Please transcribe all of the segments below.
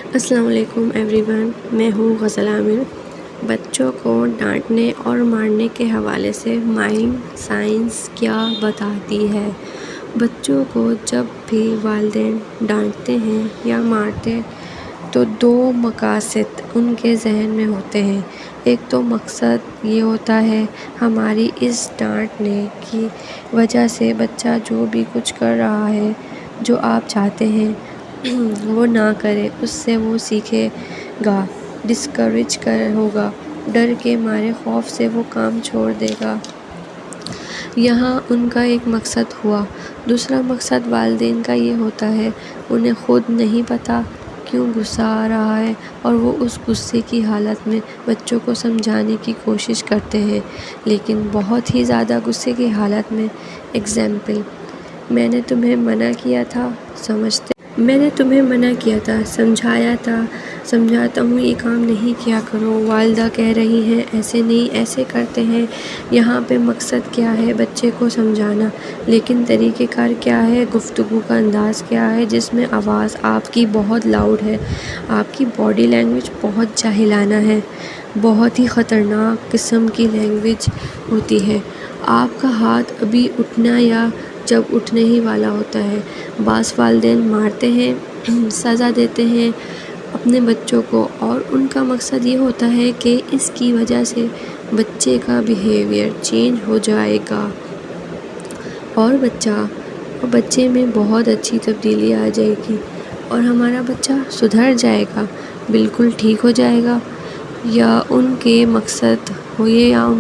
السلام علیکم every one, میں ہوں غزل عامر۔ بچوں کو ڈانٹنے اور مارنے کے حوالے سے مائنڈ سائنس کیا بتاتی ہے؟ بچوں کو جب بھی والدین ڈانٹتے ہیں یا مارتے تو دو مقاصد ان کے ذہن میں ہوتے ہیں۔ ایک تو مقصد یہ ہوتا ہے ہماری اس ڈانٹنے کی وجہ سے بچہ جو بھی کچھ کر رہا ہے، جو آپ چاہتے ہیں وہ نہ کرے، اس سے وہ سیکھے گا، ڈسکریج ہوگا، ڈر کے مارے خوف سے وہ کام چھوڑ دے گا۔ یہاں ان کا ایک مقصد ہوا۔ دوسرا مقصد والدین کا یہ ہوتا ہے، انہیں خود نہیں پتہ کیوں غصہ آ رہا ہے اور وہ اس غصے کی حالت میں بچوں کو سمجھانے کی کوشش کرتے ہیں، لیکن بہت ہی زیادہ غصے کی حالت میں۔ ایگزامپل: میں نے تمہیں منع کیا تھا، سمجھاتا ہوں یہ کام نہیں کیا کرو، والدہ کہہ رہی ہیں ایسے نہیں، ایسے کرتے ہیں۔ یہاں پہ مقصد کیا ہے؟ بچے کو سمجھانا، لیکن طریقہ کار کیا ہے؟ گفتگو کا انداز کیا ہے جس میں آواز آپ کی بہت لاؤڈ ہے، آپ کی باڈی لینگویج بہت جاہلانہ ہے، بہت ہی خطرناک قسم کی لینگویج ہوتی ہے، آپ کا ہاتھ ابھی اٹھنا یا جب اٹھنے ہی والا ہوتا ہے۔ بعض والدین مارتے ہیں، سزا دیتے ہیں اپنے بچوں کو، اور ان کا مقصد یہ ہوتا ہے کہ اس کی وجہ سے بچے کا بیہیویئر چینج ہو جائے گا اور بچے میں بہت اچھی تبدیلی آ جائے گی اور ہمارا بچہ سدھر جائے گا، بالکل ٹھیک ہو جائے گا۔ یا ان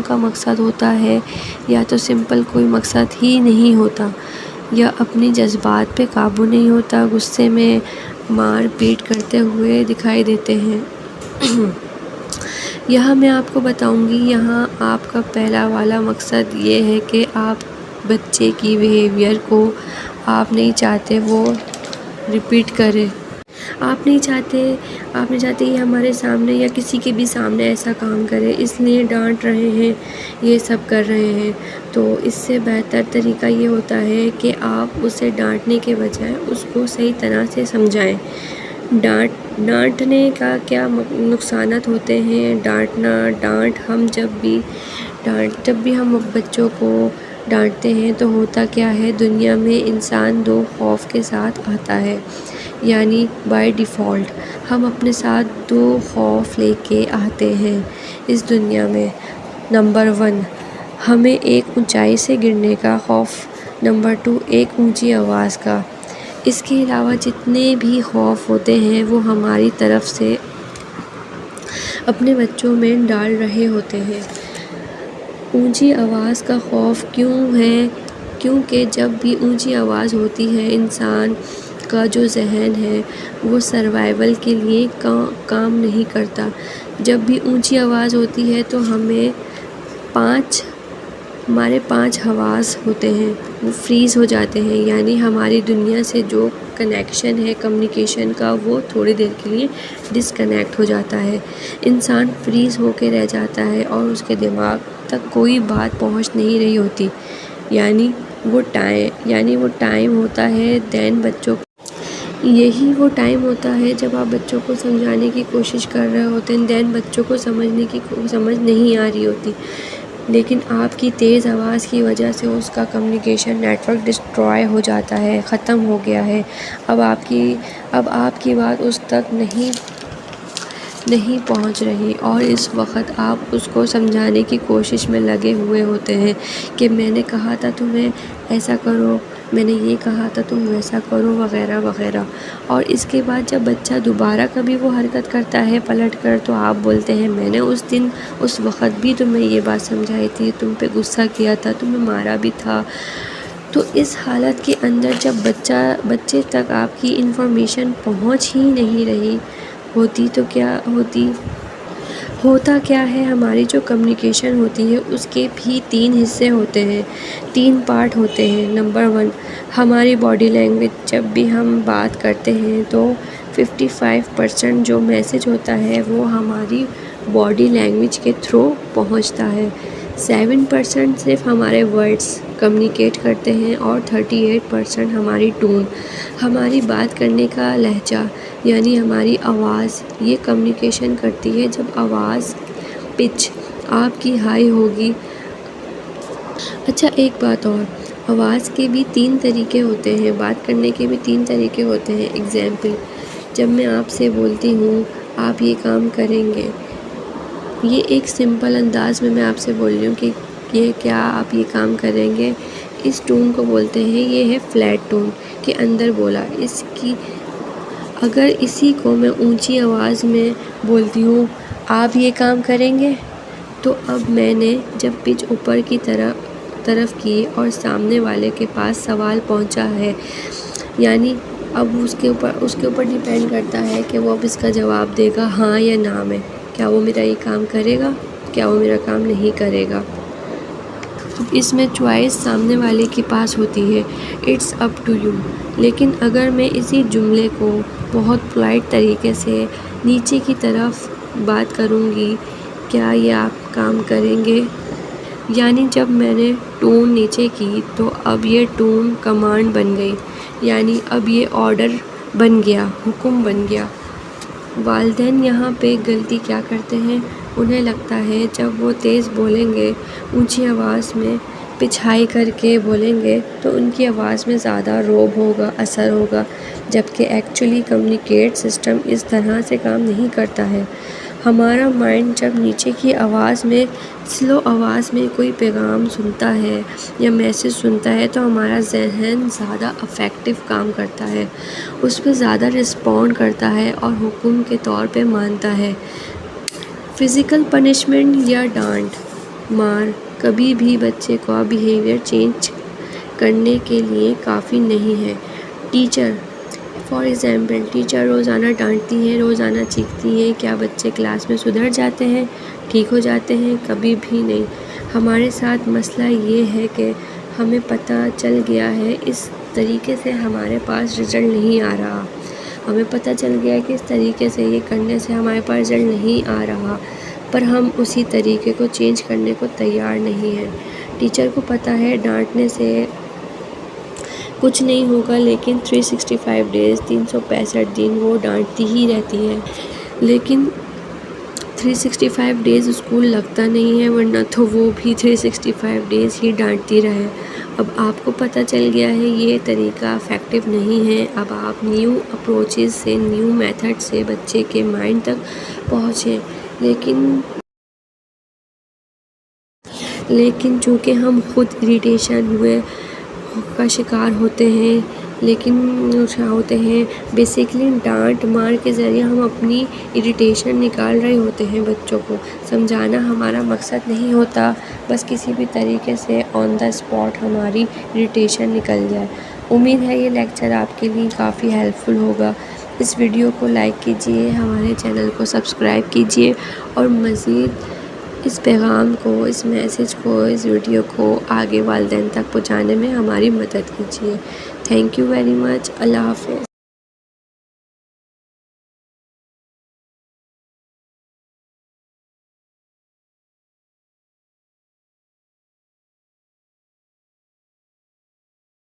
کا مقصد ہوتا ہے، یا تو سمپل کوئی مقصد ہی نہیں ہوتا، یا اپنی جذبات پہ قابو نہیں ہوتا، غصے میں مار پیٹ کرتے ہوئے دکھائی دیتے ہیں۔ یہاں میں آپ کو بتاؤں گی، یہاں آپ کا پہلا والا مقصد یہ ہے کہ آپ بچے کی بیہیویئر کو آپ نہیں چاہتے وہ ریپیٹ کرے، آپ نہیں چاہتے یہ ہمارے سامنے یا کسی کے بھی سامنے ایسا کام کرے، اس لیے ڈانٹ رہے ہیں، یہ سب کر رہے ہیں۔ تو اس سے بہتر طریقہ یہ ہوتا ہے کہ آپ اسے ڈانٹنے کے بجائے اس کو صحیح طرح سے سمجھائیں۔ ڈانٹنے کا کیا نقصانات ہوتے ہیں؟ جب بھی ہم بچوں کو ڈانٹتے ہیں تو ہوتا کیا ہے، دنیا میں انسان دو خوف کے ساتھ آتا ہے، یعنی بائی ڈیفالٹ ہم اپنے ساتھ دو خوف لے کے آتے ہیں اس دنیا میں۔ نمبر 1، ہمیں ایک اونچائی سے گرنے کا خوف۔ نمبر 2، ایک اونچی آواز کا۔ اس کے علاوہ جتنے بھی خوف ہوتے ہیں وہ ہماری طرف سے اپنے بچوں میں ڈال رہے ہوتے ہیں۔ اونچی آواز کا خوف کیوں ہے؟ کیونکہ جب بھی اونچی آواز ہوتی ہے، انسان کا جو ذہن ہے وہ سروائیول کے لیے کام نہیں کرتا۔ جب بھی اونچی آواز ہوتی ہے تو ہمارے 5 حواس ہوتے ہیں وہ فریز ہو جاتے ہیں، یعنی ہماری دنیا سے جو کنیکشن ہے کمیونیکیشن کا وہ تھوڑی دیر کے لیے ڈسکنیکٹ ہو جاتا ہے، انسان فریز ہو کے رہ جاتا ہے اور اس کے دماغ تک کوئی بات پہنچ نہیں رہی ہوتی، یعنی وہ ٹائم ہوتا ہے یہی وہ ٹائم ہوتا ہے جب آپ بچوں کو سمجھانے کی کوشش کر رہے ہوتے ہیں، بچوں کو سمجھ نہیں آ رہی ہوتی، لیکن آپ کی تیز آواز کی وجہ سے اس کا کمیونیکیشن نیٹ ورک ڈسٹروائے ہو جاتا ہے، ختم ہو گیا ہے۔ اب آپ کی بات اس تک نہیں پہنچ رہی اور اس وقت آپ اس کو سمجھانے کی کوشش میں لگے ہوئے ہوتے ہیں کہ میں نے کہا تھا تمہیں ایسا کرو، میں نے یہ کہا تھا تم ویسا کرو، وغیرہ وغیرہ۔ اور اس کے بعد جب بچہ دوبارہ کبھی وہ حرکت کرتا ہے پلٹ کر، تو آپ بولتے ہیں میں نے اس وقت بھی تمہیں یہ بات سمجھائی تھی، تم پہ غصہ کیا تھا، تمہیں مارا بھی تھا۔ تو اس حالت کے اندر جب بچے تک آپ کی انفارمیشن پہنچ ہی نہیں رہی ہوتی تو ہوتا کیا ہے، ہماری جو کمیونیکیشن ہوتی ہے اس کے بھی 3 حصے ہوتے ہیں، 3 پارٹ ہوتے ہیں۔ نمبر 1، ہماری باڈی لینگویج۔ جب بھی ہم بات کرتے ہیں تو 55% جو میسج ہوتا ہے وہ ہماری باڈی لینگویج کے تھرو پہنچتا ہے، 7% صرف ہمارے ورڈز کمیونیکیٹ کرتے ہیں اور 38% ہماری ٹون، ہماری بات کرنے کا لہجہ یعنی ہماری آواز یہ کمیونیکیشن کرتی ہے۔ جب آواز پچ آپ کی ہائی ہوگی۔ اچھا ایک بات اور، آواز کے بھی 3 طریقے ہوتے ہیں، بات کرنے کے بھی 3 طریقے ہوتے ہیں۔ اگزامپل، جب میں آپ سے بولتی ہوں آپ یہ کام کریں گے، یہ ایک سمپل انداز میں آپ سے بول رہی ہوں کہ یہ کیا آپ یہ کام کریں گے، اس ٹون کو بولتے ہیں، یہ ہے فلیٹ ٹون کہ اندر بولا۔ اگر اسی کو میں اونچی آواز میں بولتی ہوں آپ یہ کام کریں گے، تو اب میں نے جب پچ اوپر کی طرف کی اور سامنے والے کے پاس سوال پہنچا ہے، یعنی اب اس کے اوپر ڈیپینڈ کرتا ہے کہ وہ اب اس کا جواب دے گا ہاں یا نا میں، کیا وہ میرا یہ کام کرے گا، کیا وہ میرا کام نہیں کرے گا۔ اس میں چوائس سامنے والے کے پاس ہوتی ہے، اٹس اپ ٹو یو۔ لیکن اگر میں اسی جملے کو بہت پولائٹ طریقے سے نیچے کی طرف بات کروں گی، کیا یہ آپ کام کریں گے، یعنی جب میں نے ٹون نیچے کی تو اب یہ ٹون کمانڈ بن گئی، یعنی اب یہ آرڈر بن گیا، حکم بن گیا۔ والدین یہاں پہ غلطی کیا کرتے ہیں، انہیں لگتا ہے جب وہ تیز بولیں گے، اونچی آواز میں پچ ہائی کر کے بولیں گے تو ان کی آواز میں زیادہ روب ہوگا، اثر ہوگا، جبکہ ایکچولی کمیونیکیٹ سسٹم اس طرح سے کام نہیں کرتا ہے۔ ہمارا مائنڈ جب نیچے کی آواز میں سلو آواز میں کوئی پیغام سنتا ہے یا میسج سنتا ہے تو ہمارا ذہن زیادہ افیکٹو کام کرتا ہے، اس پہ زیادہ رسپونڈ کرتا ہے اور حکم کے طور پہ مانتا ہے۔ فزیکل پنشمنٹ یا ڈانٹ مار کبھی بھی بچے کا بیہیویئر چینج کرنے کے لیے کافی نہیں ہے۔ ٹیچر فار ایگزامپل، ٹیچر روزانہ ڈانٹتی ہیں، روزانہ چیختی ہیں، کیا بچے کلاس میں سدھر جاتے ہیں، ٹھیک ہو جاتے ہیں؟ کبھی بھی نہیں۔ ہمارے ساتھ مسئلہ یہ ہے کہ ہمیں پتہ چل گیا ہے اس طریقے سے ہمارے پاس رزلٹ نہیں آ رہا، ہمیں پتہ چل گیا کہ اس طریقے سے یہ کرنے سے ہمارے پاس رزلٹ نہیں آ رہا، پر ہم اسی طریقے کو چینج کرنے کو تیار نہیں ہیں۔ ٹیچر کو پتہ ہے ڈانٹنے سے کچھ نہیں ہوگا، لیکن 365 ڈیز 365 دن وہ ڈانٹتی ہی رہتی ہے، لیکن 365 ڈیز اسکول لگتا نہیں ہے، ورنہ تو وہ بھی 365 ڈیز ہی ڈانٹتی رہے۔ اب آپ کو پتہ چل گیا ہے یہ طریقہ افیکٹو نہیں ہے، اب آپ نیو اپروچز سے، نیو میتھڈ سے بچے کے مائنڈ تک پہنچیں، لیکن چونکہ ہم خود اریٹیشن ہوئے کا شکار ہوتے ہیں، بیسیکلی ڈانٹ مار کے ذریعے ہم اپنی اریٹیشن نکال رہے ہوتے ہیں۔ بچوں کو سمجھانا ہمارا مقصد نہیں ہوتا، بس کسی بھی طریقے سے آن دا اسپاٹ ہماری اریٹیشن نکل جائے۔ امید ہے یہ لیکچر آپ کے لیے کافی ہیلپ فل ہوگا۔ اس ویڈیو کو لائک کیجیے، ہمارے چینل کو سبسکرائب کیجیے اور مزید اس پیغام کو، اس میسج کو، اس ویڈیو کو آگے والدین تک پہنچانے میں ہماری مدد کیجیے۔ Thank you very much. اللہ حافظ۔